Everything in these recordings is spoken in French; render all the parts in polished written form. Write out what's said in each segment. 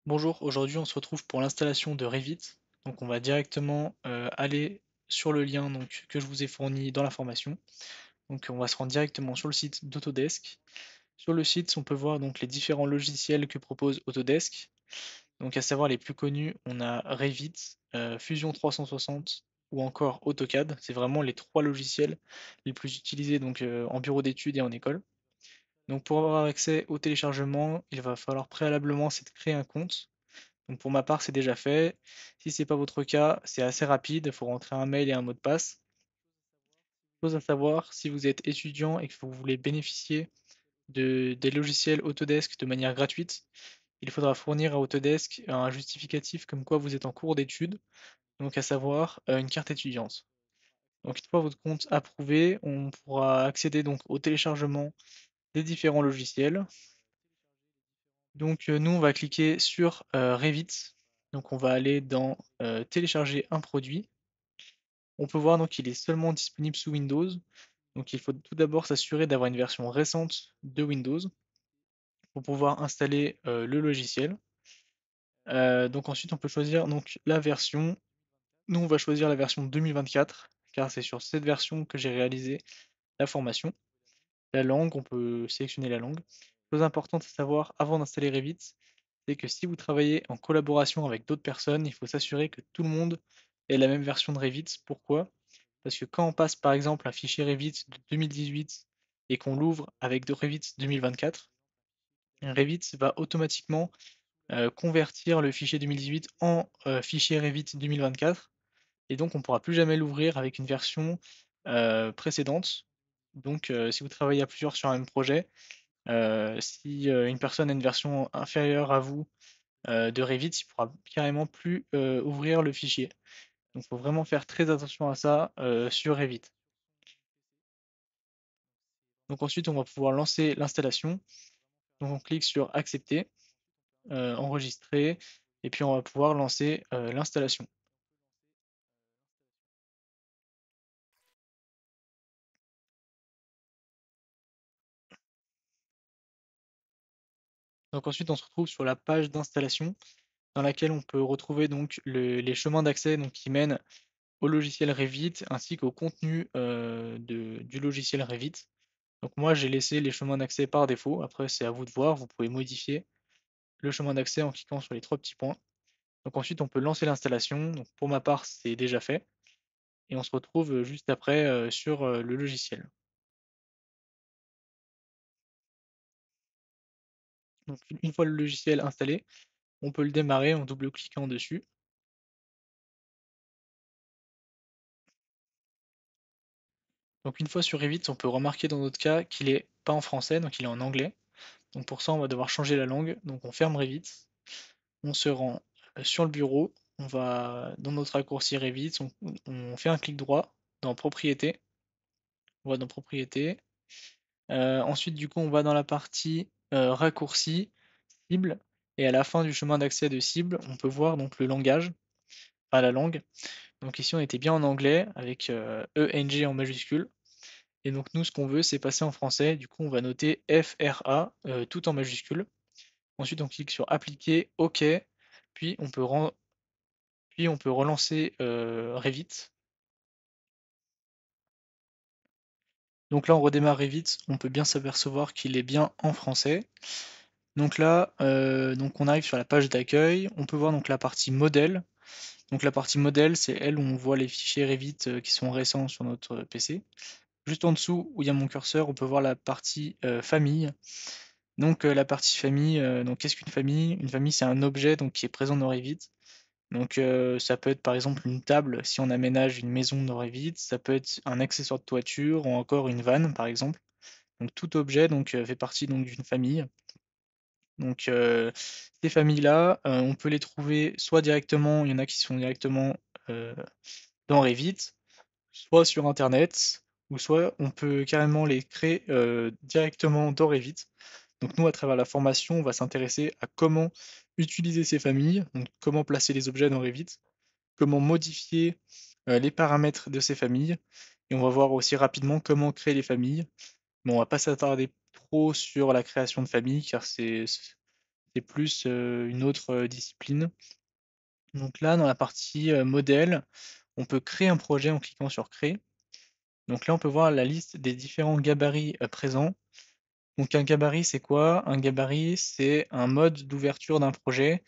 Bonjour, aujourd'hui on se retrouve pour l'installation de Revit. Donc on va directement aller sur le lien que je vous ai fourni dans la formation. Donc on va se rendre directement sur le site d'Autodesk. Sur le site, on peut voir donc les différents logiciels que propose Autodesk. Donc à savoir les plus connus, on a Revit, Fusion 360 ou encore AutoCAD. C'est vraiment les trois logiciels les plus utilisés en bureau d'études et en école. Donc pour avoir accès au téléchargement, il va falloir préalablement c'est de créer un compte. Donc pour ma part, c'est déjà fait. Si c'est pas votre cas, c'est assez rapide. Il faut rentrer un mail et un mot de passe. Chose à savoir, si vous êtes étudiant et que vous voulez bénéficier des logiciels Autodesk de manière gratuite, il faudra fournir à Autodesk un justificatif comme quoi vous êtes en cours d'études, donc à savoir une carte étudiante. Donc une fois votre compte approuvé, on pourra accéder donc au téléchargement des différents logiciels. Donc nous, on va cliquer sur Revit. Donc on va aller dans télécharger un produit. On peut voir donc qu'il est seulement disponible sous Windows. Donc il faut tout d'abord s'assurer d'avoir une version récente de Windows pour pouvoir installer le logiciel. Donc ensuite on peut choisir donc la version. Nous on va choisir la version 2024 car c'est sur cette version que j'ai réalisé la formation. La langue, on peut sélectionner la langue. Chose importante à savoir avant d'installer Revit, c'est que si vous travaillez en collaboration avec d'autres personnes, il faut s'assurer que tout le monde ait la même version de Revit. Pourquoi? Parce que quand on passe par exemple un fichier Revit de 2018 et qu'on l'ouvre avec de Revit 2024, Revit va automatiquement convertir le fichier 2018 en fichier Revit 2024 et donc on ne pourra plus jamais l'ouvrir avec une version précédente. Donc si vous travaillez à plusieurs sur un même projet, si une personne a une version inférieure à vous de Revit, il ne pourra carrément plus ouvrir le fichier. Donc il faut vraiment faire très attention à ça sur Revit. Donc ensuite, on va pouvoir lancer l'installation. Donc on clique sur accepter, enregistrer, et puis on va pouvoir lancer l'installation. Donc ensuite, on se retrouve sur la page d'installation dans laquelle on peut retrouver donc les chemins d'accès qui mènent au logiciel Revit ainsi qu'au contenu du logiciel Revit. Donc moi, j'ai laissé les chemins d'accès par défaut. Après, c'est à vous de voir. Vous pouvez modifier le chemin d'accès en cliquant sur les trois petits points. Donc ensuite, on peut lancer l'installation. Donc pour ma part, c'est déjà fait. Et on se retrouve juste après sur le logiciel. Donc une fois le logiciel installé, on peut le démarrer en double-cliquant dessus. Donc une fois sur Revit, on peut remarquer dans notre cas qu'il n'est pas en français, donc il est en anglais. Donc pour ça, on va devoir changer la langue. Donc on ferme Revit, on se rend sur le bureau, on va dans notre raccourci Revit, on fait un clic droit dans Propriétés, on va dans Propriétés. Ensuite, du coup, on va dans la partie raccourci, cible, et à la fin du chemin d'accès de cible, on peut voir donc le langage, enfin la langue. Donc ici, on était bien en anglais avec ENG en majuscule. Et donc nous, ce qu'on veut, c'est passer en français. Du coup, on va noter FRA tout en majuscule. Ensuite, on clique sur Appliquer, OK. Puis on peut, puis on peut relancer Revit. Donc là, on redémarre Revit. On peut bien s'apercevoir qu'il est bien en français. Donc là, donc on arrive sur la page d'accueil. On peut voir donc la partie modèle. Donc la partie modèle, c'est elle où on voit les fichiers Revit qui sont récents sur notre PC. Juste en dessous, où il y a mon curseur, on peut voir la partie famille. Donc la partie famille, donc qu'est-ce qu'une famille? Une famille, c'est un objet donc, qui est présent dans Revit. Donc ça peut être par exemple une table si on aménage une maison dans Revit, ça peut être un accessoire de toiture ou encore une vanne par exemple. Donc tout objet fait partie donc d'une famille. Donc ces familles-là, on peut les trouver soit directement, il y en a qui sont directement euh, dans Revit, soit sur Internet, ou soit on peut carrément les créer directement dans Revit. Donc nous, à travers la formation, on va s'intéresser à comment utiliser ces familles, donc comment placer les objets dans Revit, comment modifier les paramètres de ces familles, et on va voir aussi rapidement comment créer les familles. Mais on va pas s'attarder trop sur la création de familles, car c'est plus, une autre, discipline. Donc là, dans la partie, modèle, on peut créer un projet en cliquant sur créer. Donc là, on peut voir la liste des différents gabarits, présents. Donc un gabarit, c'est quoi? Un gabarit, c'est un mode d'ouverture d'un projet,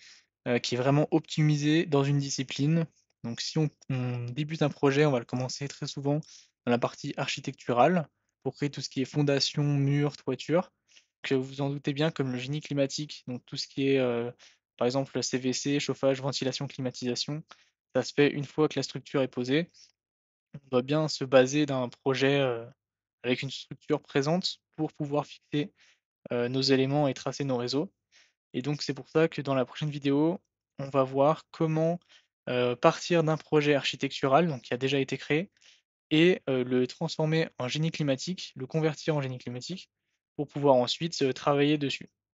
qui est vraiment optimisé dans une discipline. Donc si on débute un projet, on va le commencer très souvent dans la partie architecturale, pour créer tout ce qui est fondation, mur, toiture. Que vous vous en doutez bien, comme le génie climatique, donc tout ce qui est, par exemple, CVC, chauffage, ventilation, climatisation, ça se fait une fois que la structure est posée. On doit bien se baser d'un projet, avec une structure présente pour pouvoir fixer, nos éléments et tracer nos réseaux. Et donc c'est pour ça que dans la prochaine vidéo, on va voir comment, partir d'un projet architectural, donc qui a déjà été créé, et le transformer en génie climatique, le convertir en génie climatique, pour pouvoir ensuite, travailler dessus.